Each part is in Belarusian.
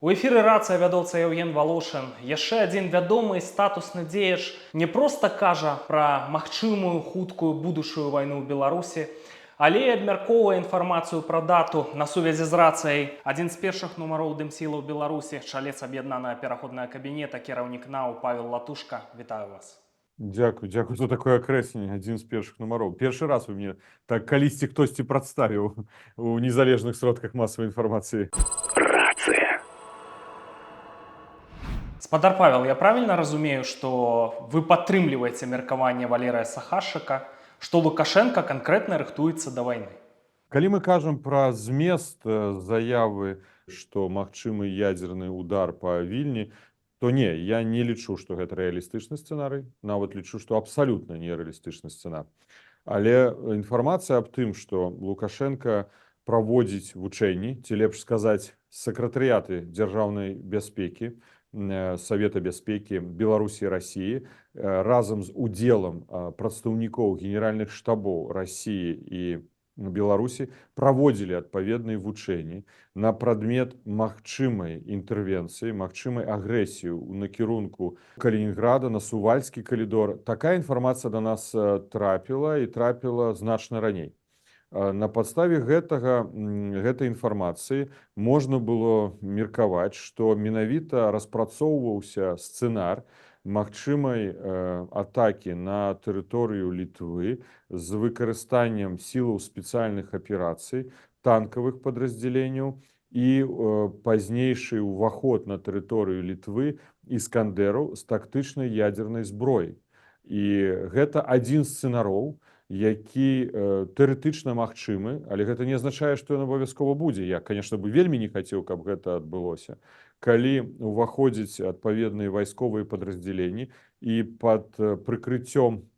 У эфіры рацыя вядоўца Яўген Валошын. Яшчэ адзін вядомы статусны дзеяч не проста кажа пра магчымую хуткую будучую вайну ў Беларусі, але і абмяркоўвае інфармацыю пра дату на сувязі з рацыяй. Адзін з першых нумароў дымсілаў Беларусі, чалец аб'яднанага пераходнага кабінета, кіраўнік НАУ Павел Латушка. Вітаю вас. Дзякуй за такое акрэсленне, адзін з першых нумароў. Першы раз вы мне так калісьці хтосьці прадставіў у незалежных сродках масавай інфармацыі. Спадар Павел, я правильно разумею, что вы падтрымліваеце меркаванне Валерыя Сахашчыка, што Лукашенко канкрэтна рыхтуецца да вайны? Калі мы кажам пра змест заявы, што магчымы ядзерны удар па Вільні, то не, я не лічу, што гэта рэалістычны сцэнарый, нават лічу, што абсалютна не рэалістычны сцэнар. Але інфармацыя аб тым, што Лукашенко праводзіць вучэнні, ці лепш сказаць, сакратарыяты дзяржаўнай бяспекі, Савета бяспекі Беларусі і Расіі разам з удзелам прадстаўнікоў генеральных штабоў Расіі і Беларусі праводзілі адпаведныя вучэнні на прадмет магчымай інтэрвенцыі, магчымай агрэсіі ў накірунку Калінінграда на Сувальскі калідор. Такая інфармацыя да нас трапіла і трапіла значна раней. На падставе гэтай інфармацыі можна было меркаваць, што менавіта распрацоўваўся сцэнар магчымай атакі на тэрыторыю Літвы з выкарыстаннем сілаў спецыяльных аперацый, танкавых падраздзяленняў і пазнейшы ўваход на тэрыторыю Літвы іскандэраў з тактычнай ядзернай зброяй. І гэта адзін з сцэнароў, які тэарэтычна магчымы, але гэта не азначае, што ён абавязкова будзе. Я, конечно, бы вельмі не хацеў, каб гэта адбылося. Калі ўваходзіць адпаведныя вайсковыя падраздзяленні і пад прыкрыццём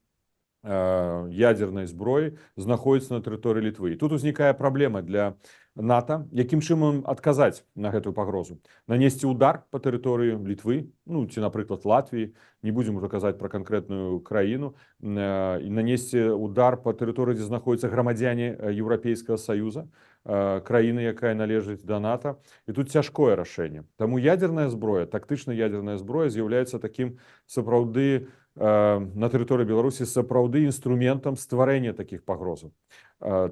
ядзернай зброі знаходзіцца на тэрыторыі Літвы. І тут узнікае праблема для НАТО, якім чынам адказаць на гэтую пагрозу. Нанесці удар па тэрыторыі Літвы, ці, напрыклад, Латвіі, не будзем ужо казаць пра канкрэтную краіну, і нанесці удар па тэрыторыі, дзе знаходзяцца грамадзяне Еўрапейскага Саюза, краіны, якая належыць да НАТО. І тут цяжкое рашэнне. Таму ядзерная зброя, тактычная ядзерная зброя з'яўляецца такім сапраўды на тэрыторыі Беларусі сапраўды інструментам стварэння такіх пагрозаў.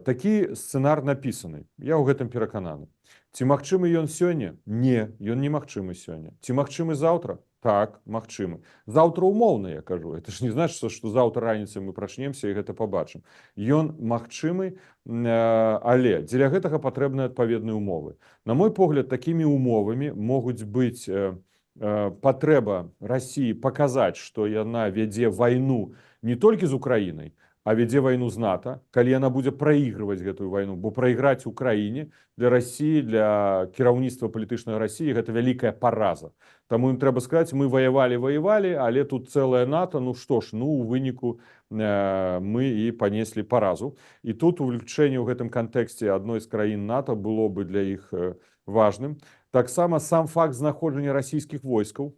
Такі сцэнар напісаны. Я ў гэтым перакананы. Ці магчымы ён сёння? Не, ён немагчымы сёння. Ці магчымы заўтра? Так, магчымы. Заўтра умоўна, я кажу. Это ж не значыцца, што заўтра раніцай мы прачнемся і гэта пабачым. Ён магчымы, але дзеля гэтага патрэбны адпаведныя умовы. На мой погляд, такімі умовамі могуць быць патрэба Расіі паказаць, што яна вядзе вайну не толькі з Украінай, а вядзе вайну з НАТО, калі яна будзе праігрываць гэтую вайну. Бо праіграць Украіне для Расіі, для кіраўніцтва палітычнага Расіі гэта вялікая параза. Таму ім трэба сказаць, мы ваявалі, але тут цэлае НАТО, у выніку мы і панеслі паразу. І тут увлічэнне ў гэтым кантэксце адной з краін НАТО было бы для іх важным. Таксама сам факт знаходжання расійскіх войскаў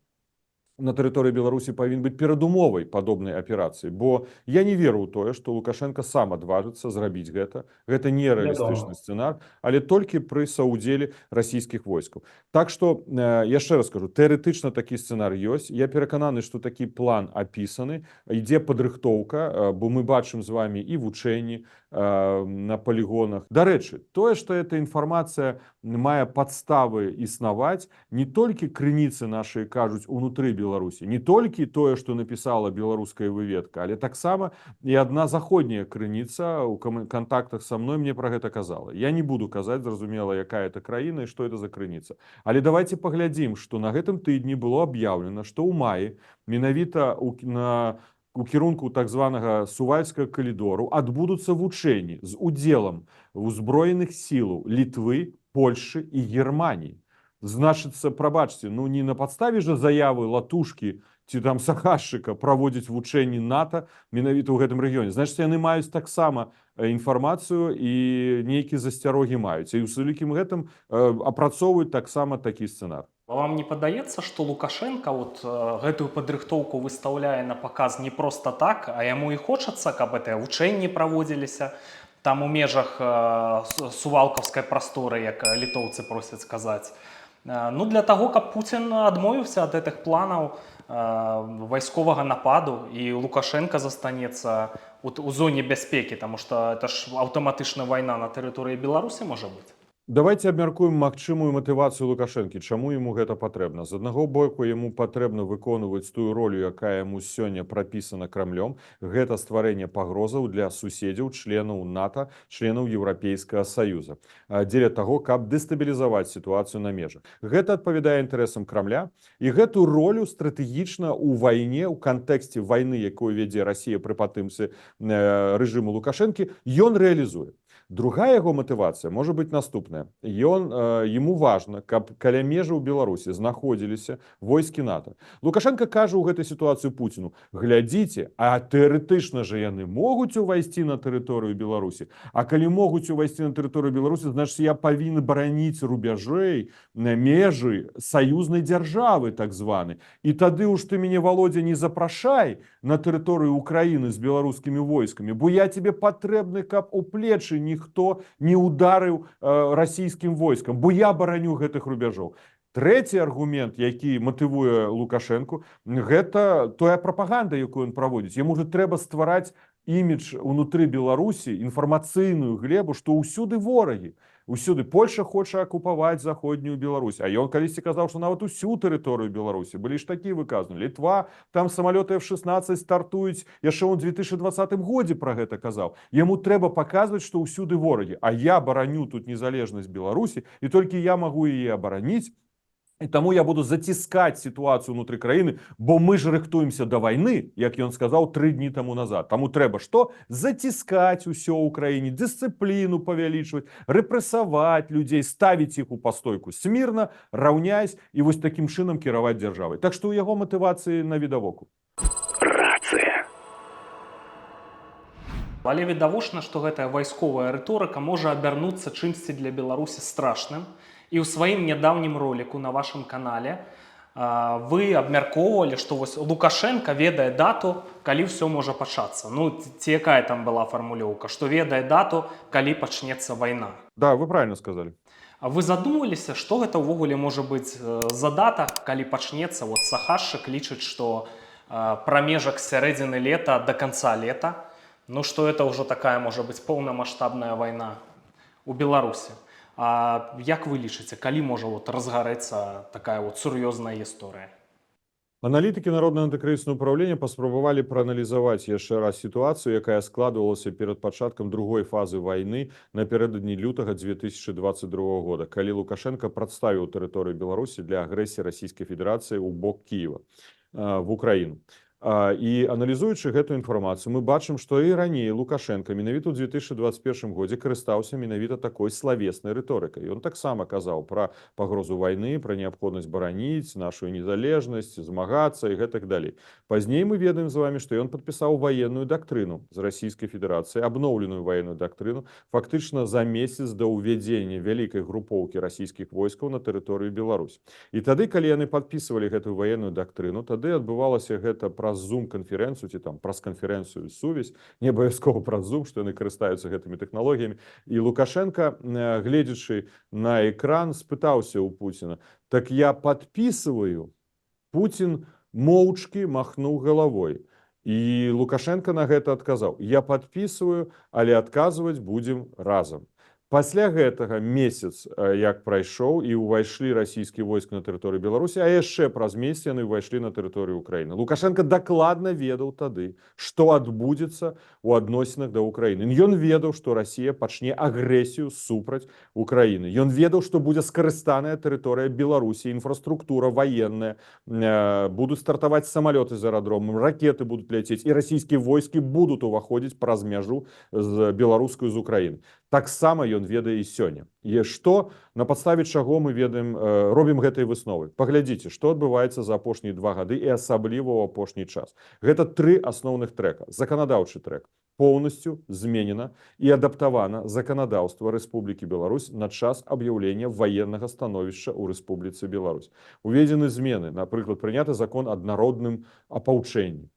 на тэрыторыі Беларусі павінен быць перадумовай падобнай аперацыі, бо я не веру ў тое, што Лукашенко сам адважыцца зрабіць гэта. Гэта не рэалістычны сцэнар, але толькі пры саўдзеле расійскіх войскаў. Так што, яшчэ раз кажу, тэарэтычна такі сцэнар ёсць. Я перакананы, што такі план апісаны, ідзе падрыхтоўка, бо мы бачым з вамі і вучэнні на палігонах. Дарэчы, тое, што эта інфармацыя мае падставы існаваць, не толькі крыніцы нашы кажуць унутры Беларусі, не толькі тое, што напісала беларуская выведка, але таксама і адна заходняя крыніца ў кантактах са мной мне пра гэта казала. Я не буду казаць, зразумела, якая это краіна і што это за крыніца. Але давайте паглядзім, што на гэтым тыдні было аб'яўлена, што ў маі менавіта у кірунку так званага Сувальскага калідору адбудуцца вучэнні з удзелам узброеных сілаў Літвы, Польшчы і Германіі. Значыцца, прабачце, не на падставе жа заявы Латушкі ці там Сахашчыка праводзіць вучэнні НАТО менавіта ў гэтым рэгіёне. Значыць, яны маюць таксама інфармацыю і нейкія засцярогі маюць. І ў вялікім гэтым апрацоўваюць таксама такі сцэнар. Вам не падаецца, што Лукашенко гэтую падрыхтоўку выстаўляе на паказ не проста так, а яму і хочацца, каб гэтыя вучэнні праводзіліся там у межах сувалкаўскай прасторы, як літоўцы просяць сказаць. Ну, для таго, каб Пуцін адмовіўся ад гэтых планаў вайсковага нападу і Лукашенко застанецца у зоне бяспекі, таму што это ж аўтаматычна вайна на тэрыторыі Беларусі можа быць. Давайте абмяркуем магчымую матывацыю Лукашэнкі, чаму яму гэта патрэбна. З аднаго боку, яму патрэбна выконваць тую ролю, якая яму сёння прапісана Крамлём. Гэта стварэнне пагрозаў для суседзяў, членаў НАТО, членаў Еўрапейскага Саюза, дзеля таго, каб дэстабілізаваць сітуацыю на межах. Гэта адпавядае інтарэсам Крамля, і гэту ролю стратэгічна ў вайне, у кантэксце вайны, якую вядзе Расія пры падтрымцы рэжыму Лукашэнкі, ён рэалізуе. Другая яго матывацыя можа быць наступная. Яму важна, каб каля межаў Беларусі знаходзіліся войскі НАТО. Лукашенко кажа ў гэтай сітуацыі Пуціну: глядзіце, а тэарэтычна жа яны могуць увайсці на тэрыторыю Беларусі. А калі могуць увайсці на тэрыторыю Беларусі, значыць я павінен бараніць рубяжэй, межы саюзнай дзяржавы, так званы. І тады уж ты мяне, Володя, не запрашай на тэрыторыю Украіны з беларускімі войскамі, бо я тебе патрэбны, каб у плечы ніхто не ударыў расійскім войскам, бо я бараню гэтых рубяжоў. Трэці аргумент, які матывуе Лукашэнку, гэта тая прапаганда, якую ён праводзіць. Яму же трэба ствараць імідж унутры Беларусі, інфармацыйную глебу, што ўсюды ворагі. Усюды Польша хоча акупаваць заходнюю Беларусь, а ён калісьці казаў, што нават усю тэрыторыю Беларусі. Былі ж такія выказаны. Літва, там самалёты F-16 стартуюць, яшчэ ў 2020 годзе пра гэта казаў. Яму трэба паказваць, што ўсюды ворагі, а я бараню тут незалежнасць Беларусі, і толькі я магу яе абараніць. І таму я буду заціскаць сітуацыю ўнутры краіны, бо мы ж рыхтуемся да вайны, як ён сказаў 3 дні таму назад. Таму трэба што? Заціскаць усё ў краіне, дысцыпліну павялічваць, рэпрэсаваць людзей, ставіць іх у пастойку смірна, раўняясь і вось такім чынам кіраваць дзяржавай. Так што ў яго матывацыі навідавоку. Рацыя. Але відавочна, што гэтая вайсковая рыторыка можа абярнуцца чымсьці для Беларусі страшным. І ў сваім нядаўнім роліку на вашым канале вы абмяркоўвалі, што вось Лукашенко ведае дату, калі ўсё можа пачацца. Ну, ці якая там была фармулёўка, што ведае дату, калі пачнецца вайна. Да, вы правильно сказали. А вы задумваліся, што гэта ўвогуле можа быць за дата, калі пачнецца? Вот Сахашчык лічыць, што прамежак з сярэдзіны лета да канца лета, ну што это ўжо такая можа быць поўнамаштабная вайна у Беларусі. А як вы лічыце, калі можа разгарэцца такая сур'ёзная гісторыя? Аналітыкі Народнага антыкрызіснага ўпраўлення паспрабавалі прааналізаваць яшчэ раз сітуацыю, якая складвалася перад пачаткам другой фазы вайны напярэдадні лютага 2022 года, калі Лукашенко прадставіў тэрыторыю Беларусі для агрэсіі Расійскай Федэрацыі ў бок Кіева в Украіну. І аналізуючы гэту інфармацыю, мы бачым, што і раней Лукашенко менавіта ў 2021 годзе карыстаўся менавіта такой славеснай рыторыкай. Ён таксама казаў пра пагрозу вайны, пра неабходнасць бараніць нашу незалежнасць, змагацца і гэтак далей. Пазней мы ведаем з вами, што ён падпісаў ваенную дактрыну з Расійскай Федэрацыі, абноўленую ваенную дактрыну, фактычна за месяц да ўвядзення вялікай групоўкі расійскіх войскаў на тэрыторыю Беларусі. І тады, калі яны падпісывалі гэтую ваенную дактрыну, тады адбывалася гэта праз Zoom-канферэнцыю ці там праз канферэнцыю сувязь, не абавязкова праз Zoom, што яны карыстаюцца гэтымі тэхналогіямі. І Лукашенко, гледзячы на экран, спытаўся ў Пуціна: так я падпісываю? Пуцін моўчкі махнуў галавой. І Лукашенко на гэта адказаў: я падпісываю, але адказваць будзем разам. Пасля гэтага месяц як прайшоў і ўвайшлі расійскія войскі на тэрыторыю Беларусі, а яшчэ праз месяц яны ўвайшлі на тэрыторыю Украіны. Лукашенко дакладна ведаў тады, што адбудзецца ў адносінах да Украіны. Ён ведаў, што Расія пачне агрэсію супраць Украіны. Ён ведаў, што будзе скарыстаная тэрыторыя Беларусі, інфраструктура ваенная, будуць стартаваць самалёты з аэрадромам, ракеты будуць ляцець, і расійскія войскі будуць уваходзіць праз мяжу з беларускую з Украіны. Таксама ён ведае і сёння. І што, на падставе чаго мы ведаем, робім гэтай высновы? Паглядзіце, што адбываецца за апошнія 2 гады і асабліва ў апошні час. Гэта 3 асноўных трэка. Заканадаўчы трэк поўнасцю зменена і адаптавана заканадаўства Рэспублікі Беларусь на час аб'яўлення ваеннага становішча ў Рэспубліцы Беларусь. Уведзены змены, напрыклад, прыняты закон аб народным апаўчэнні.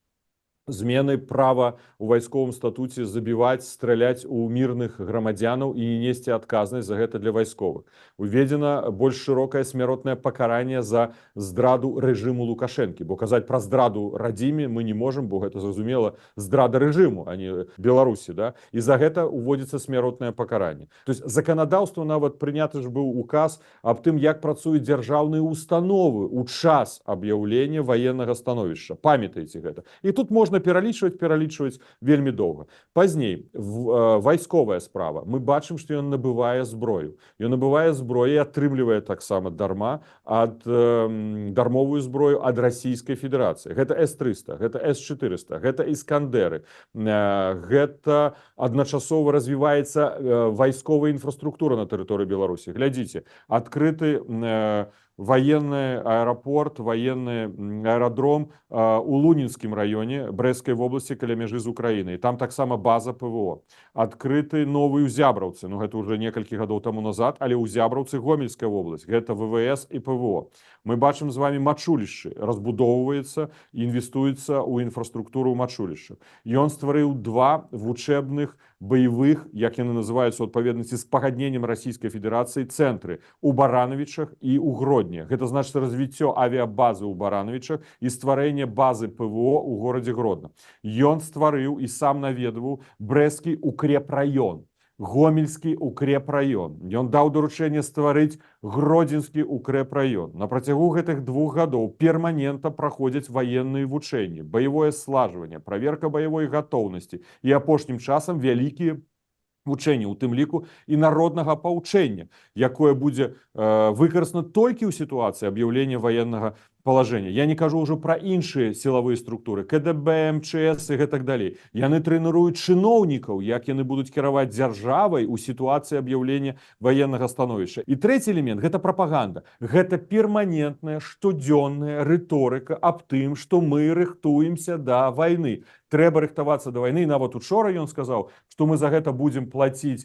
змены права у вайсковым статуце забіваць, страляць у мірных грамадзянаў і не несці адказнасць за гэта для вайсковых. Уведзена больш шырокае смяротнае пакаранне за здраду рэжыму Лукашэнкі, бо казаць пра здраду радзіме мы не можам, бо гэта, зразумела, здрада рэжыму, а не Беларусі, да? І за гэта уводзіцца смяротнае пакаранне. То есть заканадаўства, нават прыняты ж быў указ аб тым, як працуюць дзяржаўныя установы ў час аб'яўлення ваеннага становішча. Памятаеце гэта. І тут можна пералічваць вельмі доўга. Пазней вайсковая справа. Мы бачым, што ён набывае зброю. Ён набывае зброю і атрымлівае таксама дармовую зброю ад Расійскай Федэрацыі. Гэта С-300, гэта С-400, гэта Іскандеры. Гэта адначасова развіваецца вайсковая інфраструктура на тэрыторыі Беларусі. Глядзіце, адкрыты военный аэропорт, военный аэродром у Лунинскім раёне Брэсцкай вобласці каля мяжы з Украінай. Там таксама база ПВО. Адкрыты новы ў Зябраўцы, ну гэта ўжо некалькі гадоў таму назад, але ў Зябраўцы Гомельская вобласць, гэта ВВС і ПВО. Мы бачым з вами мачулішчы, разбудоўваецца, інвестуецца ў інфраструктуру мачулішча. Ён стварыў 2 вучэбных баявых, як яны называюцца ў адпаведнасці з пагадненнем Расійскай Федэрацыі, цэнтры у Баранавічах і ў Гродні. Гэта значыць развіццё авіябазы ў Баранавічах і стварэнне базы ПВО ў горадзе Гродна. Ён стварыў і сам наведваў Брэсцкі укрепраён, Гомельскі укрепраён. Ён даў даручэнне стварыць Гродзенскі укрепраён. На працягу гэтых 2 гадоў перманентна праходзяць ваенныя вучэнні, баявое слажванне, праверка баявой гатоўнасці і апошнім часам вялікія вучэнні, у тым ліку і народнага паўчэння, якое будзе выкарыстана толькі ў сітуацыі аб'яўлення ваеннага палажэння. Я не кажу ўжо пра іншыя сілавыя структуры, КДБ, МЧС і гэтак далей. Яны трэніруюць чыноўнікаў, як яны будуць кіраваць дзяржавай у сітуацыі аб'яўлення ваеннага становішча. І трэці элемент – гэта прапаганда. Гэта перманентная, штодзённая рыторыка аб тым, што мы рыхтуемся да вайны. Трэба рыхтавацца да вайны. Нават учора ён сказаў, што мы за гэта будзем плаціць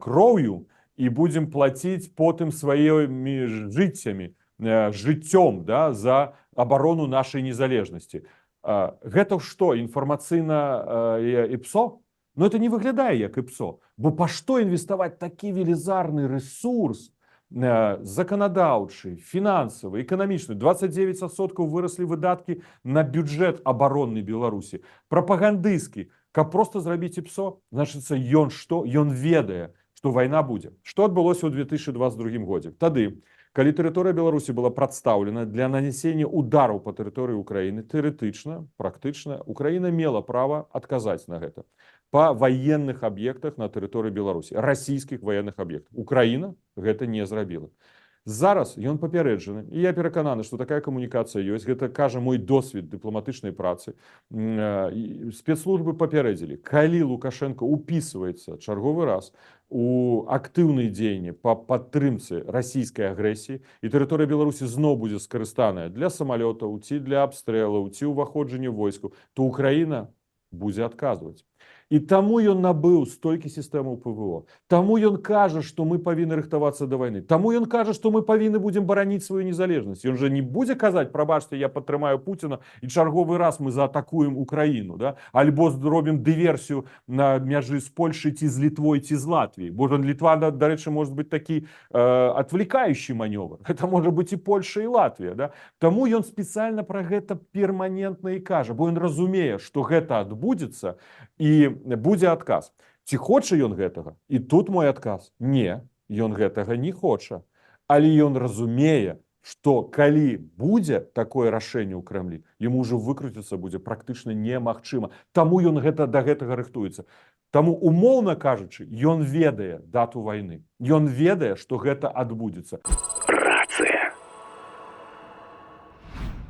кроўю і будзем плаціць потым сваімі жыццём, да, за абарону нашай незалежнасці. Гэта што, інфармацыйна ІПСО? Но это не выглядае як ІПСО. Бо па што інвеставаць такі велізарны рэсурс заканадаўчы, фінансавы, эканамічны? 29% выраслі выдаткі на бюджэт абаронны Беларусі. Прапагандысцкі. Каб проста зрабіць ІПСО, значыцца, ён што? Ён ведае, што вайна будзе. Што адбылося ў 2022 годзе? Тады, калі тэрыторыя Беларусі была прадстаўлена для нанясення удараў па тэрыторыі Украіны, тэарэтычна, практычна, Украіна мела права адказаць на гэта па ваенных аб'ектах на тэрыторыі Беларусі, расійскіх ваенных аб'ектах. Украіна гэта не зрабіла. Зараз ён папярэджаны, і я перакананы, што такая камунікацыя ёсць. Гэта кажа мой досвед дыпламатычнай працы. Спецслужбы папярэдзілі, калі Лукашенко упісваецца чарговы раз у актыўныя дзеянні па падтрымцы расійскай агрэсіі, і тэрыторыя Беларусі зноў будзе скарыстаная для самалётаў, ці для абстрэлаў, ці ўваходжання войскаў, то Украіна будзе адказваць. І таму ён набыў столькі сістэмаў ПВО. Таму ён кажа, што мы павінны рыхтавацца да вайны. Таму ён кажа, што мы павінны будзем бараніць сваю незалежнасць. Ён жа не будзе казаць: прабачце, я падтрымаю Пуціна, і чарговы раз мы заатакуем Украіну, да? Альбо зробім дыверсію на мяжы з Польшай, ці з Літвой, ці з Латвіяй. Бо Літва, дарэчы, можа быць такі адвлікаючы манёвр. Гэта можа быць і Польша, і Латвія, да? Таму ён спецыяльна пра гэта перманентна і кажа, бо ён разумее, што гэта адбудзецца, і будзе адказ. Ці хоча ён гэтага? І тут мой адказ: не, ён гэтага не хоча. Але ён разумее, што калі будзе такое рашэнне ў Крэмлі, яму ўжо выкруціцца будзе практычна немагчыма. Таму ён да гэтага рыхтуецца. Таму, умоўна кажучы, ён ведае дату вайны. Ён ведае, што гэта адбудзецца. Рацыя.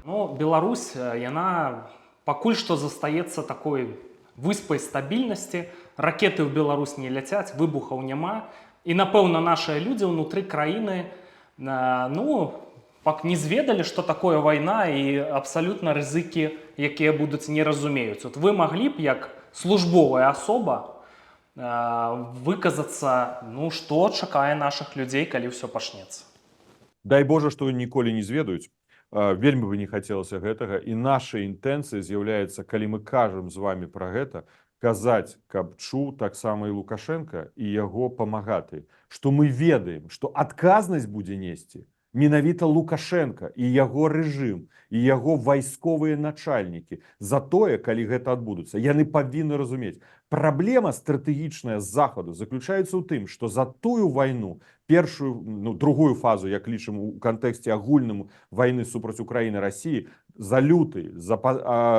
Ну, Беларусь, яна пакуль што застаецца такой выспай стабільнасці, ракеты ў Беларусь не ляцяць, выбухаў няма, і, напэўна, нашыя людзі ўнутры краіны не зведалі, што такое вайна, і абсалютна рызыкі, якія будуць, не разумеюць. От вы маглі б, як службовая асоба, выказацца, што чакае нашых людзей, калі ўсё пачнецца? Дай Божа, што ніколі не зведаюць. вельмі бы не хацелася гэтага, і наша інтэнцыя з'яўляецца, калі мы кажам з вами пра гэта, казаць, каб чуў таксама і Лукашенко і яго памагаты, што мы ведаем, што адказнасць будзе несці менавіта Лукашенко і яго рэжым, і яго вайсковыя начальнікі за тое, калі гэта адбудуцца. Яны павінны разумець, праблема стратэгічная з захаду заключаецца ў тым, што за тую вайну, першую, другую фазу, як лічым у кантэксце агульным вайны супраць Украіны, Расіі, за люты, за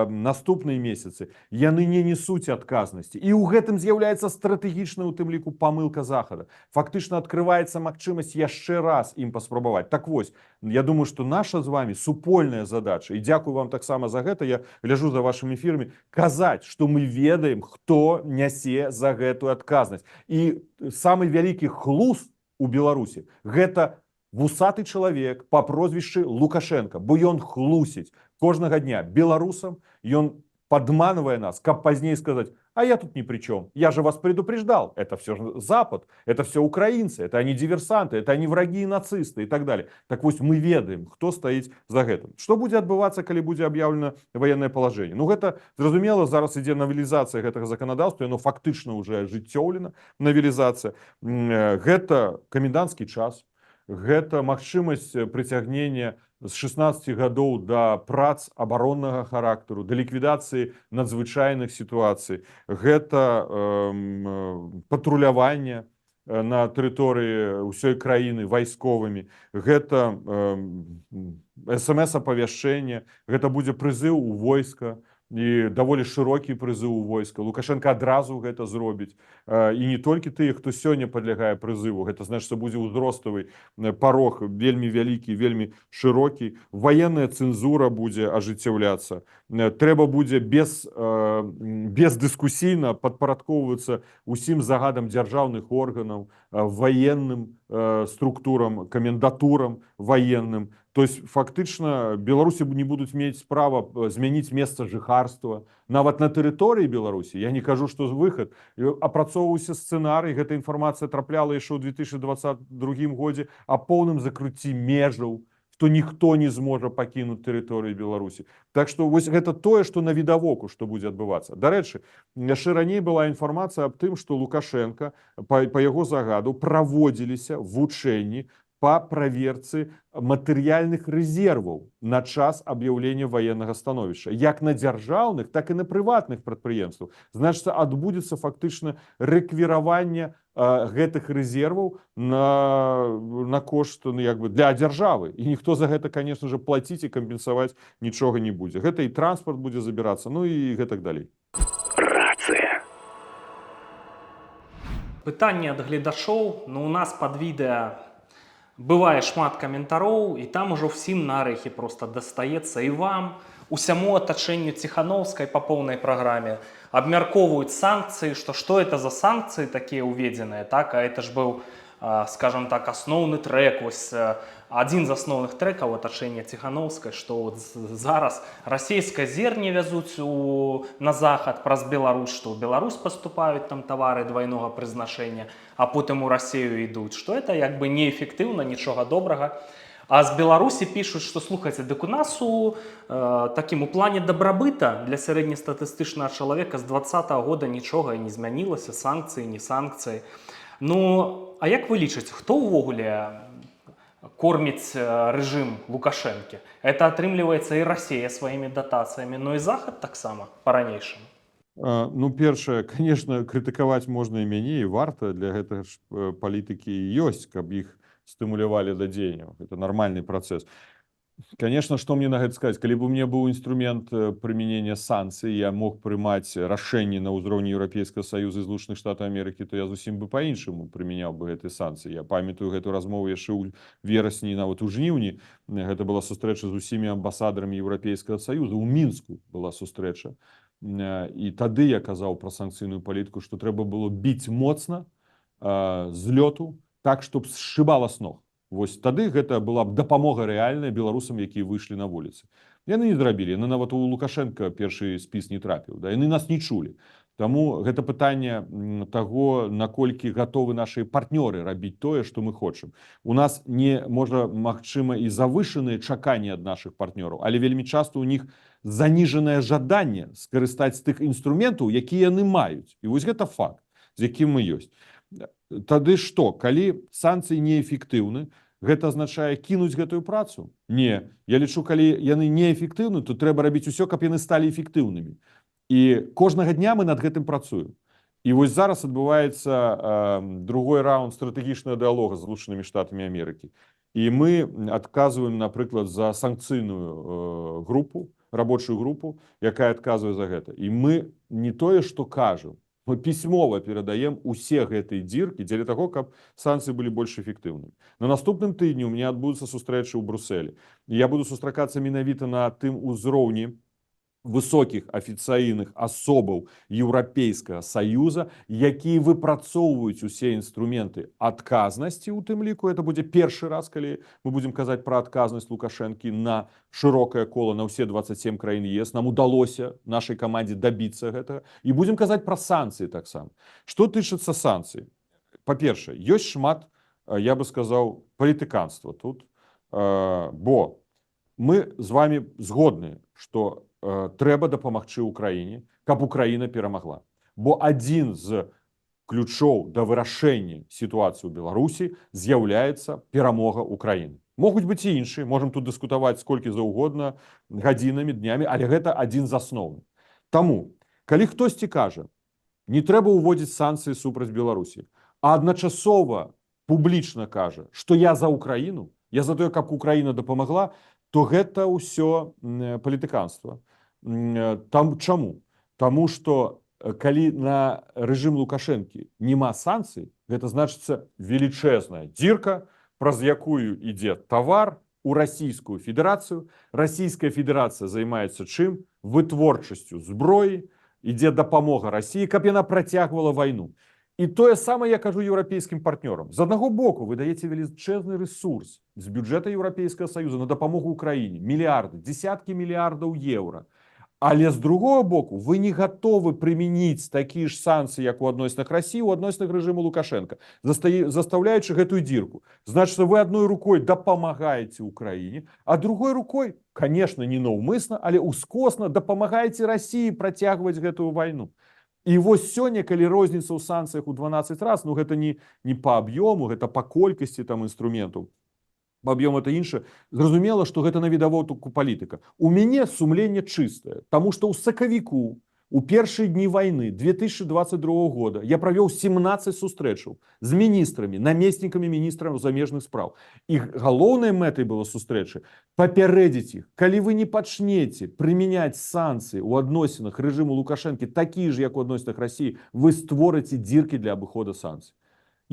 наступныя месяцы яны не несуць адказнасці. І ў гэтым з'яўляецца стратэгічна, у тым ліку, памылка захада. Фактычна адкрываецца магчымасць яшчэ раз ім паспрабаваць. Так вось, я думаю, што наша з вами супольная задача, і дзякую вам таксама за гэта, я гляжу за вашымі эфірамі, казаць, што мы ведаем, хто нясе за гэтую адказнасць. І самы вялікі хлус у Беларусі гэта вусаты чалавек па прозвішчы Лукашенко, бо ён хлусіць кожнага дня беларусам, ён падманывае нас, каб пазней сказаць: а я тут ни при чем, я же вас предупреждал, это все Запад, это все украинцы, это они диверсанты, это они враги и нацисты и так далее. Так вот, мы ведаем, хто стаіць за гэтым. Што будзе адбывацца, калі будзе аб'яўлена военное положение? Ну, гэта, зразумела, зараз ідзе навелізацыя гэтага заканадаўства, яно фактычна уже ажыццёўлена, навелізацыя. Гэта коменданtsкі час, гэта магчымасць прыцягнення з 16 гадоў да прац абароннага характару, да ліквідацыі надзвычайных сітуацый. Гэта патруляванне на тэрыторыі ўсёй краіны вайсковымі. Гэта СМС-апавяшчэнне, гэта будзе прызыў у войска, і даволі шырокі прызыў у войска. Лукашенко адразу гэта зробіць. І не толькі тыя, хто сёння падлягае прызыву. Гэта значыць, што будзе ўзроставы парог вельмі вялікі, вельмі шырокі. Ваенная цэнзура будзе ажыццяўляцца. Трэба будзе бездыскусійна падпарадкоўвацца усім загадам дзяржаўных органаў, военным структурам, камендатурам военным. То есть фактычна беларусы не будуць мець права змяніць месца жыхарства. Нават на тэрыторыі Беларусі, я не кажу, што выхад, апрацоўваўся сцэнарый, гэта інфармацыя трапляла яшчэ ў 2022 годзе о поўным закрыцці межаў, што ніхто не зможа пакінуць тэрыторыю Беларусі. Так што вось гэта тое, што навідавоку, што будзе адбывацца. Дарэчы, яшчэ раней была інфармацыя аб тым, што Лукашенко па яго загаду праводзіліся вучэнні по праверцы матэрыяльных рэзерваў на час аб'яўлення военнага становішча. Як на дзяржаўных, так і на прыватных прадпрыемствах. Значыцца, адбудзецца фактычна рэквіраванне гэтых рэзерваў на кошт для дзяржавы. І ніхто за гэта, конечно же, плаціць і кампенсаваць нічога не будзе. Гэта і транспорт будзе забірацца, ну і гэтак далей. Рацыя. Пытанне ад гледачоў, у нас пад відэа бывае шмат каментароў, і там ужо ўсім на арэхі просто дастаецца, і вам, усяму атачэнню Ціхановскай па поўнай праграме абмяркоўваюць санкцыі, што это за санкцыі такія ўведзеныя, так? А это ж быў, скажем так, асноўны трэк, вось адзін з асноўных трэкаў атачэння Ціхановскай, што зараз расійскае зерне вязуць на захад праз Беларусь, што ў Беларусь паступаюць там тавары двайнога прызначэння, а потым у Расію ідуць, што это як бы неэфектыўна, нічога добрага. А з Беларусі пішуць, што, слухайце, дык у нас у плане дабрабыта для сярэднестатыстычнага чалавека з 2020 года нічога і не змянілася, санкцыі, не санкцыі. Ну, а як вы лічыце, хто ўвогуле корміць рэжым Лукашэнкі? Это атрымліваецца і Расія сваімі датацыямі, но і Захад таксама па-ранейшаму. Ну, першае, конечно, крытыкаваць можна і мяне, і варта, для гэтага ж палітыкі ёсць, каб іх стымулявалі да дзеянняў. Это нормальный процесс. Конечно, что мне на гэта сказаць? Калі б у меня быў інструмент прымянення санкцый, я мог прымаць рашэнні на ўзроўні Еўрапейскага Саюза і Злучаных Штатаў Амерыкі, то я зусім бы па-іншаму прымяняў бы гэтыя санкцыі. Я памятаю гэту размову яшчэ ў верасні, нават у жніўні. Гэта была сустрэча з усімі амбасадарамі Еўрапейскага Саюза. У Мінску была сустрэча. І тады я казаў пра санкцыйную палітыку, што трэба было біць моцна з лёту, так, чтоб сшибала с ног. Вось тады гэта была б дапамога рэальная беларусам, якія выйшлі на вуліцы. Яны не зрабілі, яны нават у Лукашенко першы спіс не трапіў, да? Яны нас не чулі. Таму гэта пытанне таго, наколькі гатовы нашы партнёры рабіць тое, што мы хочам. У нас не можа, магчыма, і завышаныя чаканні ад нашых партнёраў, але вельмі часта ў них заніжанае жаданне скарыстаць з тых інструментаў, якія яны маюць. І вось гэта факт, з якім мы ёсць. Тады што, калі санкцыі неэфектыўны, гэта азначае кінуць гэтую працу? Не. Я лічу, калі яны неэфектыўны, то трэба рабіць усё, каб яны сталі эфектыўнымі. І кожнага дня мы над гэтым працуем. І вось зараз адбываецца другой раунд стратэгічнага дыалога з Злучанымі Штатамі Амерыкі. І мы адказваем, напрыклад, за санкцыйную групу, рабочую групу, якая адказвае за гэта. І мы не тое, што кажам, мы пісьмова перадаем усе гэтыя дзіркі дзеля таго, каб санкцыі былі больш эфектыўнымі. На наступным тыдні у мяне адбудуцца сустрэчы ў Брусэлі. Я буду сустракацца менавіта на тым узроўні высокіх афіцыйных асобаў Еўрапейскага Саюза, якія выпрацоўваюць усе інструменты адказнасці, у тым ліку это будзе першы раз, калі мы будзем казаць пра адказнасць Лукашэнкі на шырокае кола, на ўсе 27 краін ЕС. Нам удалося нашай камандзе дабіцца гэтага. І будзем казаць пра санкцыі таксама. Што тычыцца санкцый? Па-першае, ёсць шмат, я бы сказаў, палітыканства тут, бо мы з вами згодныя, што трэба дапамагчы ўкраіне, каб Украіна перамагла. Бо адзін з ключоў да вырашэння сітуацыі ў Беларусі з'яўляецца перамога Украіны. Могуць быць і іншыя, можам тут дыскутаваць сколькі заўгодна, гадзінамі, днямі, але гэта адзін з асноўных. Таму, калі хтосьці кажа, не трэба ўводзіць санкцыі супраць Беларусі, а адначасова публічна кажа, што я за Украіну, я за тое, каб Украіна дапамагла, то гэта ўсё палітыканства. Чаму? Таму што калі на рэжым Лукашэнкі няма санкцый, гэта значыцца велічэзная дзірка, праз якую ідзе тавар у Расійскую Федэрацыю. Расійская Федэрацыя займаецца чым? Вытворчасцю зброі, ідзе дапамога Расіі, каб яна працягвала вайну. І тое самае я кажу еўрапейскім партнёрам. З аднаго боку вы даеце велічэзны рэсурс з бюджэта Еўрапейскага Саюза на дапамогу Украіне, мільярды, дзесяткі мільярдаў еўра. Але з другого боку вы не гатовы прымяніць такія ж санкцыі, як у адносінах Расіі, у адносінах рэжыму Лукашэнка, застаўляючы гэтую дзірку. Значыць, вы адной рукой дапамагаеце Украіне, а другой рукой, конечно, не наўмысна, але ускосна дапамагаеце Расіі працягваць гэтую вайну. І вось сёння, калі розніца ў санкцыях у 12 раз, ну гэта не па аб'ёму, гэта па колькасці там інструментаў, па аб'ёму это інша, зразумела, што гэта навідавоку палітыка. У мяне сумленне чыстае, таму што ў сакавіку, у першыя дні вайны 2022 года я правёў 17 сустрэчаў з міністрамі, намеснікамі міністраў замежных спраў. І галоўнай мэтай было сустрэчы папярэдзіць іх, калі вы не пачнеце прымяняць санкцыі ў адносінах рэжыму Лукашэнкі, такія ж, як у адносінах Расіі, вы створыце дзіркі для абыхода санкцый.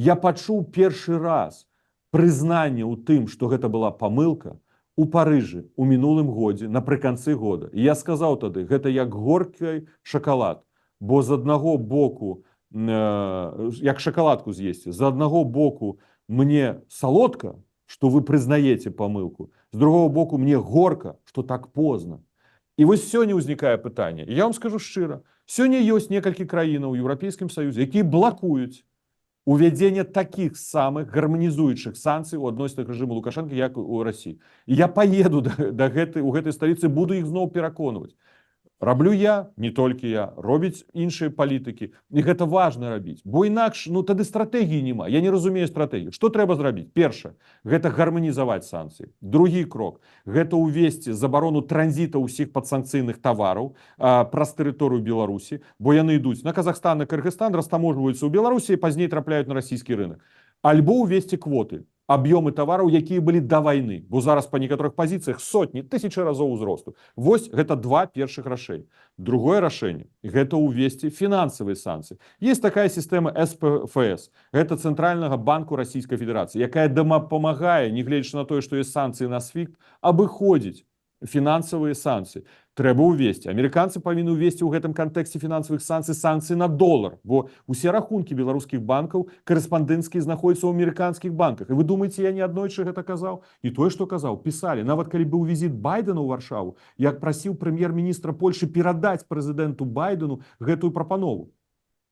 Я пачуў першы раз прызнанне ў тым, што гэта была памылка, у Парыжы у мінулым годзе, напрыканцы года. І я сказаў тады, гэта як горкі шакалад, бо з аднаго боку, як шакаладку з'есці, з аднаго боку мне салодка, што вы прызнаеце памылку, з другого боку мне горка, што так позна. І вось сёння ўзнікае пытанне. І я вам скажу шчыра, сёння ёсць некалькі краінаў у Еўрапейскім Саюзе, якія блакуюць увядзення такіх самых гарманізуючых санкцый у адносінах рэжыму Лукашэнка, як у Расіі. І я паеду у гэтай сталіцы, буду іх зноў пераконваць. Раблю я, не толькі я, робяць іншыя палітыкі. І гэта важна рабіць. Бо інакш, ну тады стратэгіі няма. Я не разумею стратэгію. Што трэба зрабіць? Першае, гэта гарманізаваць санкцыі. Другі крок, гэта ўвесці забарону транзіта ўсіх падсанкцыйных тавараў праз тэрыторыю Беларусі, бо яны ідуць на Казахстан, на Кыргызстан, растаможваюцца ў Беларусі і пазней трапляюць на расійскі рынок. Альбо ўвесці квоты, аб'ёмы тавараў, якія былі да вайны, бо зараз па некаторых пазіцыях сотні, тысячы разоў узросту. Вось гэта два першых рашэння. Другое рашэнне – гэта ўвесці фінансавыя санкцыі. Есть такая сістэма СПФС, гэта Цэнтральнага банку Расійскай Федэрацыі, якая дапамагае, нягледзячы на тое, што ёсць санкцыі на SWIFT, абыходзіць фінансавыя санкцыі. Трэба ўвесці. Амерыканцы павінны ўвесці ў гэтым кантэксце фінансавых санкцый на долар, бо усе рахункі беларускіх банкаў корэспандэнцкія знаходзяцца ў амерыканскіх банках. І вы думаеце, я не аднойчы гэта казаў? І тое, што казаў, пісалі. Нават калі быў візіт Байдена ў Варшаву, як прасіў прэм'ер-міністра Польшы перадаць прэзідэнту Байдену гэтую прапанову.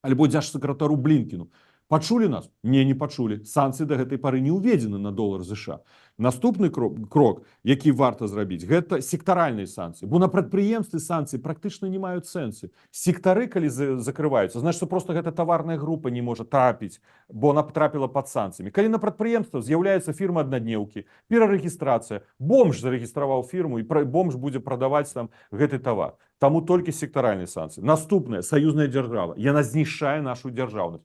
альбо дзяржсакратару Блінкіну. Пачулі нас? Не пачулі. Санкцыі да гэтай пары не ўведзены на долар ЗША. Наступны крок, які варта зрабіць, гэта сектаральныя санкцыі. Бо на прадпрыемствы санкцыі практычна не маюць сэнсы. Сектары, калі закрываюцца, значыць, што проста гэта таварная група не можа трапіць, бо она трапіла пад санкцыямі. Калі на прадпрыемства з'яўляецца фірма аднаднеўкі, перарэгістрацыя, бомж зарэгістраваў фірму і бомж будзе прадаваць там гэты тавар. Таму толькі сектаральныя санкцыі. Наступная саюзная дзяржава. Яна знішчае нашу дзяржаўнасць.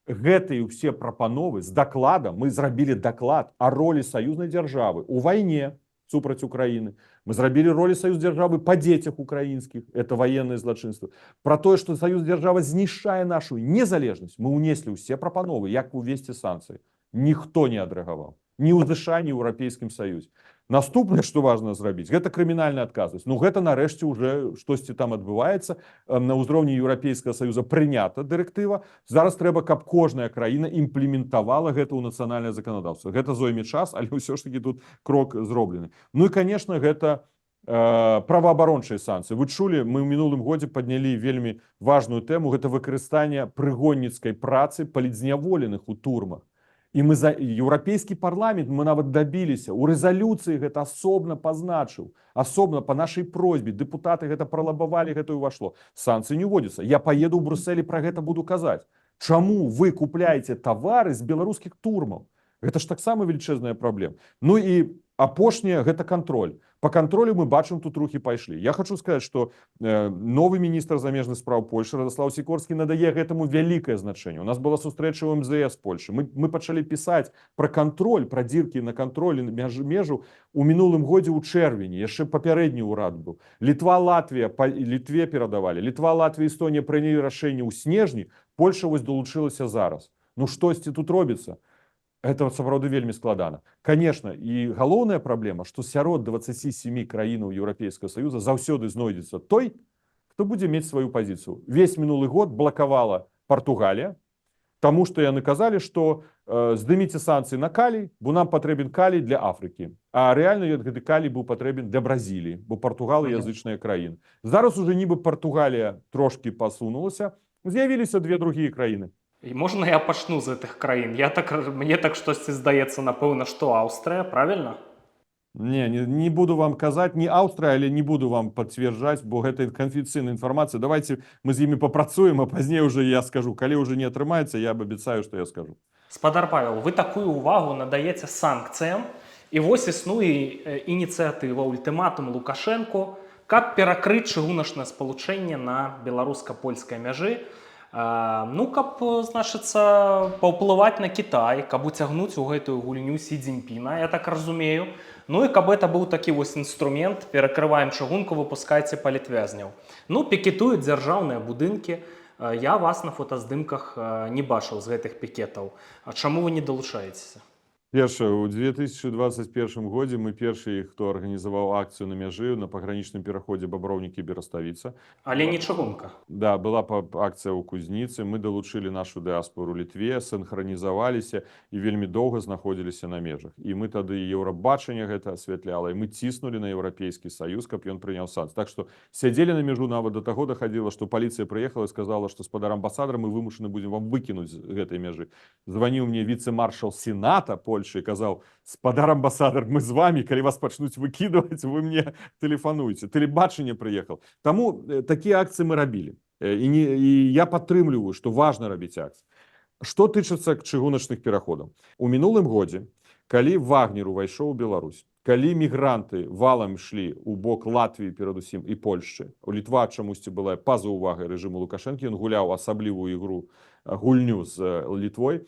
Гэтыя ўсе прапановы з дакладам, мы зрабілі даклад о ролі саюзнай дзяржавы у вайне супраць Украіны. Мы зрабілі ролі саюз дзяржавы па дзецях украінскіх, это военное злачынства. Пра тое, што саюз дзяржава знішчае нашу незалежнасць, мы ўнеслі ўсе прапановы, як увесці санкцыі. Ніхто не адрэагаваў. Ні ў ЗША, ні ў Еўрапейскім Саюзе. Наступнае, што важна зрабіць, гэта крымінальная адказнасць. Ну гэта нарэшце ўжо штосьці там адбываецца. На ўзроўні Еўрапейскага Саюза прынята дырэктыва. Зараз трэба, каб кожная краіна імплементавала гэта ў нацыянальнае заканадаўства. Гэта зойме час, але ўсё ж такі тут крок зроблены. Ну і, канешне, гэта праваабарончыя санкцыі. Вы чулі, мы ў мінулым годзе паднялі вельмі важную тэму, гэта выкарыстанне прыгонніцкай працы палітзняволеных у турмах. І мы за еўрапейскі парламент мы нават дабіліся. У рэзалюцыі гэта асобна пазначыў. Асобна па нашай просьбе. Дэпутаты гэта пралабавалі, гэта ўвайшло. Санкцыі не ўводзяцца. Я паеду ў Брюсселі, пра гэта буду казаць. Чаму вы купляеце тавары з беларускіх турмаў? Гэта ж таксама велічэзная праблема. Ну і апошняе гэта кантроль. По кантролю мы бачым, тут рухі пайшлі. Я хочу сказаць, што новы міністр замежных спраў Польшы Радослаў Сікорскі надае гэтаму вялікае значэнне. У нас была сустрэча ў МЗС Польшы. Мы пачалі пісаць пра кантроль, пра дзіркі на кантролі межу у мінулым годзе ў чэрвені. Яшчэ папярэдні ўрад быў. Літва, Латвія, Літве перадавалі. Літва, Латвія, Эстонія прынялі рашэнне ў снежні. Польша вось долучылася зараз. Ну штосьці тут робіцца. Это сапраўды вельмі складана. Конечно, і галоўная праблема, што сярод 27 краінаў Еўрапейскага Саюза заўсёды знойдзецца той, хто будзе мець сваю пазіцыю. Весь мінулы год блакавала Партугалія, таму што яны казалі, што здыміце санкцыі на калій, бо нам патрэбен калій для Афрыкі. А рэальна гэты калій быў патрэбен для Бразіліі, бо Партугалы язычныя краіны. Зараз уже нібы Партугалія трошки пасунулася, з'явіліся две другія краіны. І можна я пачну з гэтых краін? Мне так штосьці здаецца, напэўна, што Аўстрыя, правильно? Не буду вам казаць, не Аўстрыя, але не буду вам пацверджаць, бо гэта канфідэнцыйная інфармацыя. Давайте мы з імі папрацуем, а пазней уже я скажу. Калі уже не атрымаецца, я абяцаю, што я скажу. Спадар Павел, вы такую увагу надаеце санкцыям, і вось існуе ініцыятыва, ультыматум Лукашэнку, каб перакрыць чыгуначнае спалучэнне на беларуска-польскай мяжы, ну, каб, значыцца, паўплываць на Кітай, каб уцягнуць у гэтую гульню Сі Цзіньпіна, я так разумею. Ну і каб это быў такі вось інструмент, перакрываем чыгунку, выпускайце палітвязняў. Ну, пікетуюць дзяржаўныя будынкі. Я вас на фотаздымках не бачыў з гэтых пікетаў. А чаму вы не далучаецеся? Першае, у 2021 годзе мы першыя, хто арганізаваў акцыю на мяжы на пагранічным пераходзе Баброўнікі-Бераставіца. Але не чыгунка. Да, была акцыя ў Кузніцы, мы далучылі нашу дыаспору Літве, синхронізаваліся і вельмі доўга знаходзіліся на межах. І мы тады Еўрабачанне гэта асвятляла, і мы ціснулі на Еўрапейскі Саюз, каб ён прыняў санкцыі. Так што сядзелі на мяжу, нават да таго дахадзіла, што паліцыя прыехала і сказала, што спадар амбасадар мы вымушаны будзем вам выкінуць з гэтай мяжы. Званіў мне віцэ-маршал Сената Польши і казаў: спадар амбасадар, мы з вами, калі вас пачнуць выкідваць, вы мне тэлефануйце. Тэлебачанне прыехал. Таму такія акцыі мы рабілі. І я падтрымліваю, што важна рабіць акцыі. Што тычыцца чыгуначных пераходаў. У мінулым годзе, калі Вагнер увайшоў у Беларусь, калі мігранты валам ішлі ў бок Латвіі перадусім і Польшчы, у Літва чамусьці была па-за увагай рэжыму Лукашэнкі, ён гуляў асаблівую гульню з Літвой.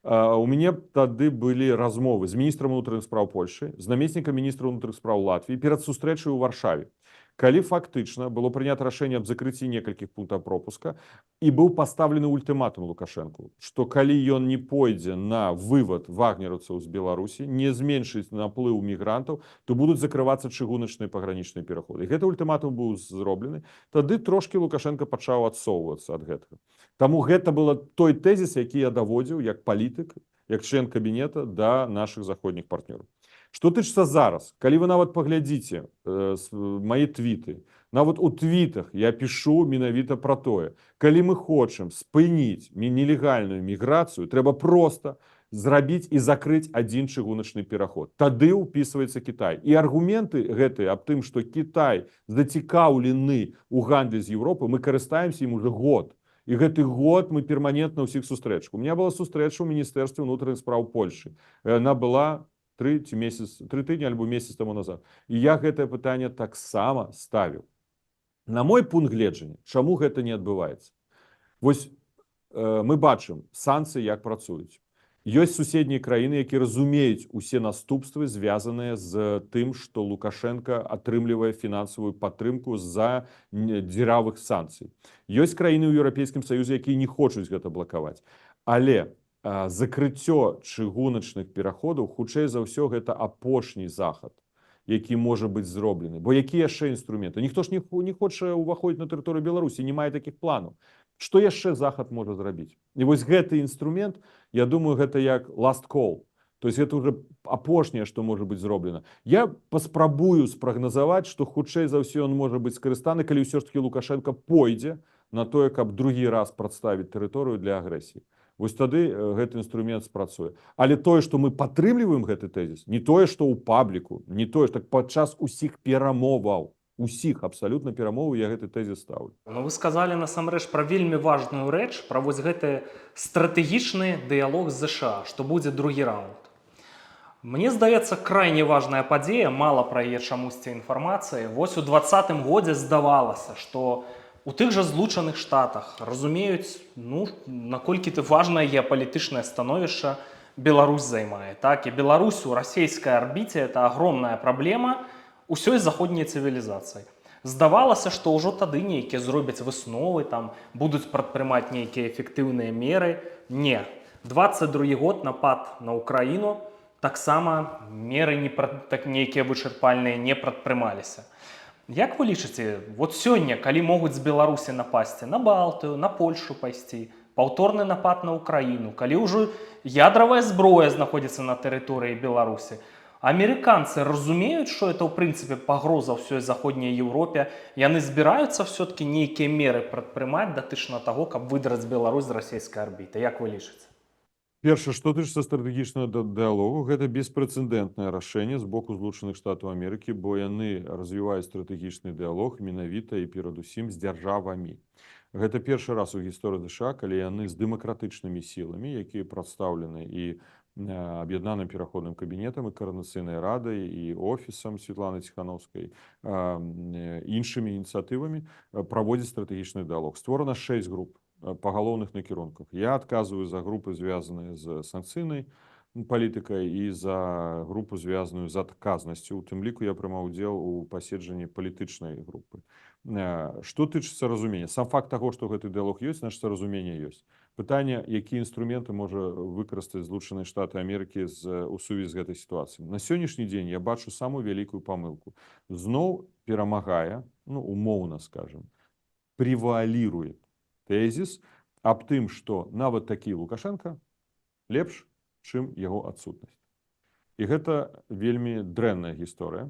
У мяне тады былі размовы з міністрам унутраных спраў Польшчы, з намеснікам міністра унутраных спраў Латвіі перад сустрэчай у Варшаве, калі фактычна было прынята рашэнне аб закрыцці некалькіх пунктаў пропуска і быў пастаўлены ультыматум Лукашэнку, што калі ён не пойдзе на вывад вагнераўцаў з Беларусі, не зменшыць наплыў мігрантаў, то будуць закрывацца чыгуначныя пагранічныя пераходы. І гэты ультыматум быў зроблены. Тады трошкі Лукашенко пачаў адсоўвацца ад гэтага. Таму гэта было той тэзіс, які я даводзіў як палітык, як член кабінета да нашых заходніх партнёраў. Што тычыцца зараз, калі вы нават паглядзіце мае твіты, нават у твітах я пішу менавіта пра тое, калі мы хочам спыніць нелегальную міграцыю, трэба проста зрабіць і закрыць адзін чыгуначны пераход. Тады ўпісваецца Кітай. І аргументы гэтыя аб тым, што Кітай зацікаўлены ў гандлі з Еўропы, мы карыстаемся ім уже год. І гэты год мы перманентна ўсіх сустрэчах. У меня была сустрэча ў Міністэрстве ўнутраных спраў Польшы. Яна была 3 тыдні альбо месяц таму назад. І я гэтае пытанне таксама ставіў. На мой пункт гледжання, чаму гэта не адбываецца? Вось мы бачым санкцыі як працуюць. Ёсць суседнія краіны, якія разумеюць усе наступствы, звязаныя з тым, што Лукашенко атрымлівае фінансавую падтрымку з-за дзіравых санкцый. Ёсць краіны ў Еўрапейскім Саюзе, якія не хочуць гэта блакаваць. Але закрыццё чыгуначных пераходаў, хутчэй за ўсё, гэта апошні захад, які можа быць зроблены. Бо якія яшчэ інструменты? Ніхто ж не хоча ўваходзіць на тэрыторыю Беларусі, не мае такіх планаў. Што яшчэ захад можа зрабіць? І вось гэты інструмент, я думаю, гэта як last call. То есть гэта уже апошняе, што можа быць зроблена. Я паспрабую спрагназаваць, што хутчэй за ўсё ён можа быць скарыстаны, калі ўсё ж таки Лукашенко пойдзе на тое, каб другі раз прадставіць тэрыторыю для агрэсіі. Вось тады гэты інструмент спрацуе. Але тое, што мы падтрымліваем гэты тэзіс, не тое, што ў пабліку, не тое, што падчас усіх перамоваў, усіх абсалютна перамоваў я гэты тэзіс ставлю. Ну, вы сказалі насамрэч пра вельмі важную рэч, пра вось гэты стратэгічны дыялог з ЗША, што будзе другі раунд. Мне здаецца, крайне важная падзея, мала пра яе чамусьці інфармацыі. Вось у 2020 годзе здавалася, што у тых жа Злучаных Штатах разумеюць, ну, наколькі ты важнае геапалітычнае становішча Беларусь займае. Так? І Беларусь у расійскай арбіце – это агромная праблема усёй заходняй цывілізацыі. Здавалася, што ўжо тады нейкія зробяць высновы, там, будуць прадпрымаць нейкія эфектыўныя меры. Не. 22 год напад на Украіну, таксама меры нейкія вычарпальныя не прадпрымаліся. Як вы лічыце, вот сёння, калі могуць з Беларусі напасці на Балтыю, на Польшу пайсці, паўторны напад на Украіну, калі ўжо ядравая зброя знаходзіцца на тэрыторыі Беларусі, амерыканцы разумеюць, што это ў прынцыпе пагроза ўсёй заходняй Еўропе, яны збіраюцца все-таки нейкія меры прадпрымаць датычна таго, каб выдраць Беларусь з расійскай арбіты. Як вы лічыце? Першае, што тычыцца стратэгічнага дыялогу, гэта беспрэцэдэнтнае рашэнне з боку Злучаных Штатаў Амерыкі, бо яны развіваюць стратэгічны дыялог менавіта і перадусім з дзяржавамі. Гэта першы раз у гісторыі ЗША, калі яны з дэмакратычнымі сіламі, якія прадстаўлены і аб'яднаным пераходным кабінетам, і каранацыйнай радай, і офісам Светланы Ціханаўскай, іншымі ініцыятывамі праводзіць стратэгічны дыялог. Створана 6 груп па галоўных накірунках. Я адказваю за групы, звязаныя з санкцыйнай палітыкай, і за групу, звязаную з адказнасцю. У тым ліку я прымаў удзел у паседжанні палітычнай групы. Што тычыцца разумення? Сам факт таго, што гэты дыялог ёсць, значыць, разуменне ёсць. Пытанне, якія інструменты можа выкарыстаць Злучаныя Штаты Амерыкі у сувязі з гэтай сітуацыяй. На сённяшні дзень я бачу самую вялікую памылку. Зноў перамагае, ну, умоўна скажем, превалируе тэзіс аб тым, што нават такі Лукашенко лепш, чым яго адсутнасць. І гэта вельмі дрэнная гісторыя,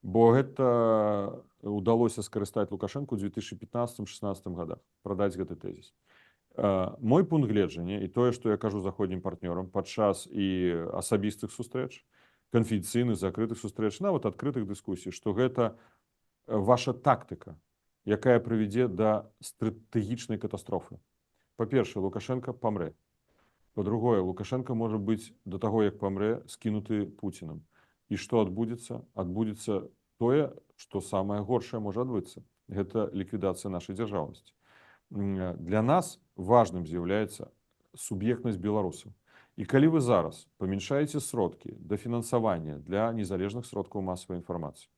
бо гэта удалося скарыстаць Лукашенку ў 2015-16 годах, прадаць гэты тэзіс. Мой пункт гледжання і тое, што я кажу заходнім партнёрам падчас і асабістых сустрэч, канфідэнцыйных, закрытых сустрэч, нават адкрытых дыскусій, што гэта ваша тактыка, якая прывядзе да стратэгічнай катастрофы. Па-першае, Лукашенко памрэ. Па-другое, Лукашенко можа быць да таго, як памрэ, скінуты Пуцінам. І што адбудзецца? Адбудзецца тое, што самае горшае можа адбыцца. Гэта ліквідацыя нашай дзяржаўнасці. Для нас важным з'яўляецца суб'ектнасць беларусаў. І калі вы зараз памяншаеце сродкі да фінансавання для незалежных сродкаў масавай інфармацыі,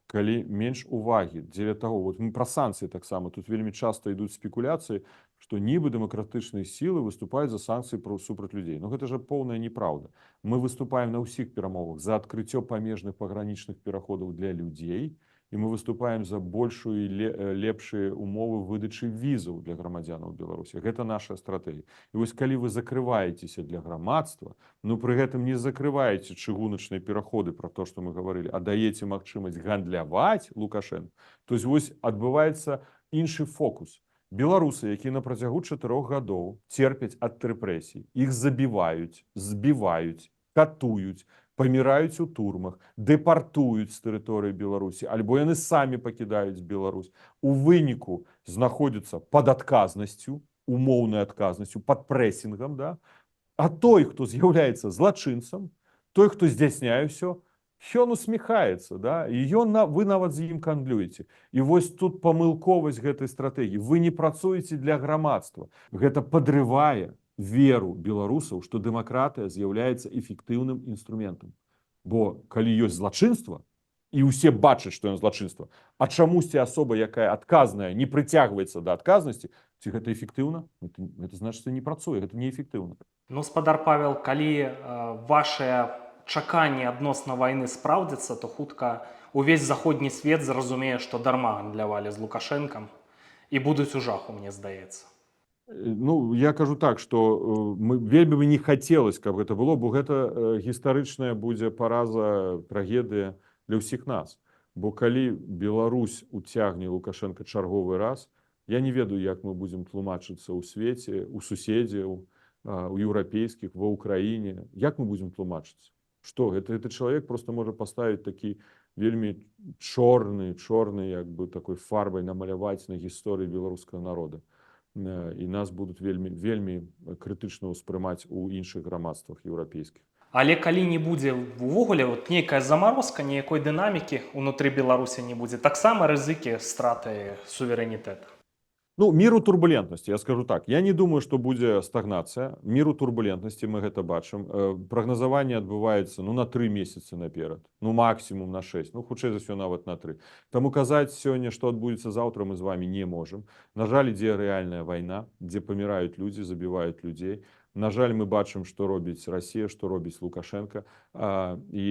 калі менш увагі дзеля таго, вот мы пра санкцыі таксама, тут вельмі часта ідуць спекуляцыі, што нібы дэмакратычныя сілы выступаюць за санкцыі супраць людзей. Ну гэта ж поўная неправда. Мы выступаем на ўсіх перамовах за адкрыццё памежных пагранічных пераходаў для людзей і мы выступаем за большую і лепшыя умовы выдачы візаў для грамадзянаў Беларусі. Гэта наша стратэгія. І вось калі вы закрываецеся для грамадства, ну пры гэтым не закрываеце чыгуначныя пераходы пра то, што мы гаварылі, а даеце магчымасць гандляваць Лукашенко, то есть вось адбываецца іншы фокус. Беларусы, якія на працягу 4 гадоў церпяць ад рэпрэсій, іх забіваюць, збіваюць, катуюць, паміраюць у турмах, дэпартуюць з тэрыторыі Беларусі, альбо яны самі пакідаюць Беларусь. У выніку знаходзяцца пад адказнасцю, умоўнай адказнасцю, пад прэсінгам, да? А той, хто з'яўляецца злачынцам, той, хто здзяйсняе ўсё, ён усміхаецца, да? І вы нават з ім кандлюеце. І вось тут памылковасць гэтай стратэгіі. Вы не працуеце для грамадства. Гэта падрывае веру беларусаў, што дэмакратыя з'яўляецца эфектыўным інструментам. Бо калі ёсць злачынства, і ўсе бачаць, што ён злачынства, а чамусьці асоба, якая адказная, не прыцягваецца да адказнасці, ці гэта эфектыўна? Гэта значыць, не працуе, гэта неэфектыўна. Ну, спадар Павел, калі вашыя чаканні адносна вайны спраўдзяцца, то хутка увесь заходні свет зразумее, што дарма гандлявалі з Лукашэнкам і будуць у жаху, мне здаецца. Ну, я кажу так, што вельмі бы не хацелось, каб гэта было, бо гэта гістарычная будзе параза, трагедыя для ўсіх нас. Бо калі Беларусь уцягне Лукашенко чарговы раз, я не ведаю, як мы будзем тлумачыцца ў свеце, у суседзяў, у еўрапейскіх, ва ўкраіне. Як мы будзем тлумачыцца? Што? Гэты чалавек просто можа паставіць такі вельмі чорны, як бы такой фарбай намаляваць на гісторыі беларускага народа. І нас будуць вельмі крытычна ўспрымаць у іншых грамадствах еўрапейскіх. Але калі не будзе увогуле нейкая замарозка, ніякой дынамікі ўнутры Беларусі не будзе, таксама рызыкі страты суверэнітэта. Ну, міру турбулентнасці, я скажу так. Я не думаю, што будзе стагнацыя. Міру турбулентнасці мы гэта бачым. Прагназаванне адбываецца на 3 месяцы наперад. Ну, максімум на 6. Ну, хутчэй за ўсё нават на 3. Таму казаць сёння, што адбудзецца заўтра, мы з вамі не можам. На жаль, ідзе рэальная вайна, дзе паміраюць людзі, забіваюць людзей. На жаль, мы бачым, што робіць Расія, што робіць Лукашенко. І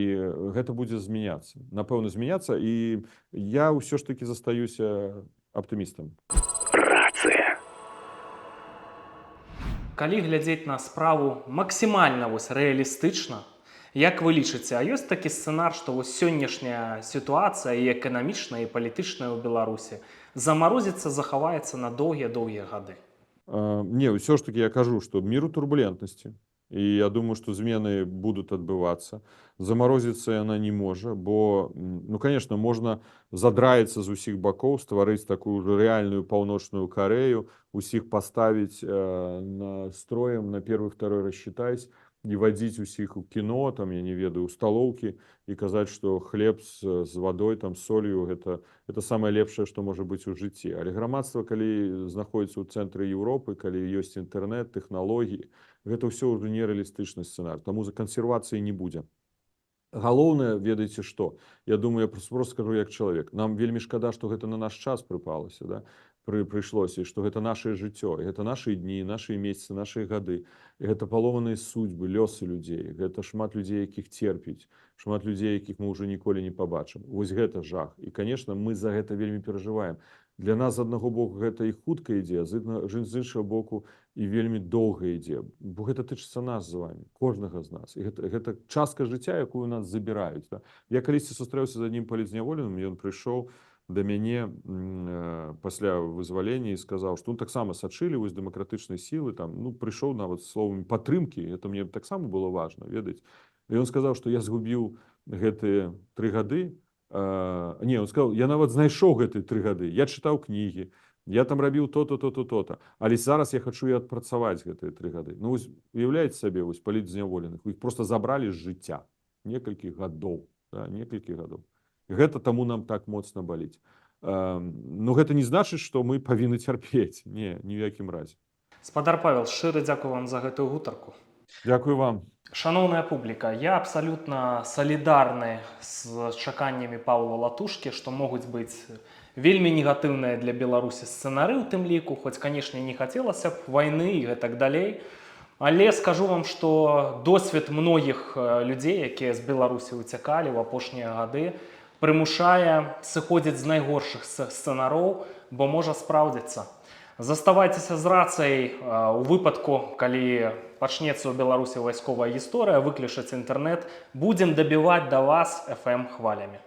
гэта будзе змяняцца. Напэўна, змяняцца. І я ўсё ж такі застаюся аптымістам. Калі глядзець на справу максімальна рэалістычна, як вы лічыце, а ёсць такі сцэнар, што сённяшняя сітуацыя і эканамічная, і палітычная ў Беларусі замарозіцца, захаваецца на доўгія гады? Не, ўсё ж такі я кажу, што міру турбулентнасці. І я думаю, што змены будуць адбывацца. Замарозіцца яна не можа, бо, ну, конечно, можна задраіцца з усіх бакоў, стварыць такую ўжо рэальную паўночную Карэю, усіх паставіць строем на первый, второй рассчитайся, і вадзіць усіх у кіно, там, я не ведаю, у сталоўкі, і казаць, што хлеб з вадой, там, солью, гэта самае лепшае, што можа быць у жыцці. Але грамадства, калі знаходзіцца ў цэнтры Еўропы, калі ёсць інтэрнэт, тэхналогіі, гэта ўсё ўжо нерэалістычны сцэнар, таму за кансервацыі не будзе. Галоўнае, ведаеце што? Я думаю, я просто скажу як чалавек. Нам вельмі шкада, што гэта на наш час прыпалася, да? Прыйшлося, і што гэта нашае жыццё, гэта нашы дні, нашы месяцы, нашы гады. І гэта паломаныя судьбы, лёсы людзей, гэта шмат людзей, якіх церпіць, шмат людзей, якіх мы ўжо ніколі не пабачым. Вось гэта жах. І, конечно, мы за гэта вельмі перажываем. Для нас, з аднаго боку, гэта і хутка ідзе, з іншага боку, і вельмі доўга ідзе. Бо гэта тычыцца нас з вами, кожнага з нас. І гэта частка жыцця, якую нас забіраюць. Да? Я калісьці сустрэўся з аднім палітзняволеным, ён прыйшоў да мяне пасля вызвалення і сказаў, што таксама сачылі вось дэмакратычнай сілы, там, ну, прыйшоў нават словамі падтрымкі, это мне таксама было важна, ведаць. І ён сказаў, што я згубіў гэтыя 3 гады. Не, он сказал, я нават знайшоў гэтыя 3 гады, я чытаў кнігі, я там рабіў то-то, то-то, то-то, але зараз я хачу і адпрацаваць гэтыя 3 гады. Ну, вось, уяўляеце сабе, вось, палітзняволеных, іх просто забралі з жыцця, некалькі гадоў, да, некалькі гадоў. Гэта таму нам так моцна баліць. Ну, гэта не значыць, што мы павінны цярпець, не, ні ў якім разе. Спадар Павел, шчыра дзякую вам за гэтую гутарку. Дзякую вам. Шановная публіка, я абсалютна салідарны з чаканнямі Паўла Латушкі, што могуць быць вельмі негатыўныя для Беларусі сцэнары ў тым ліку, хоць, канешне, не хацелася б вайны і гэтак далей. Але скажу вам, што досвед многіх людзей, якія з Беларусі ўцякалі ў апошнія гады, прымушае сыходзіць з найгоршых сцэнароў, бо можа спраўдзіцца. Заставайцеся з рацыяй у выпадку, калі пачнецца ў Беларусі вайсковая гісторыя, выключыць інтэрнэт, будзем дабіваць да вас FM хвалямі.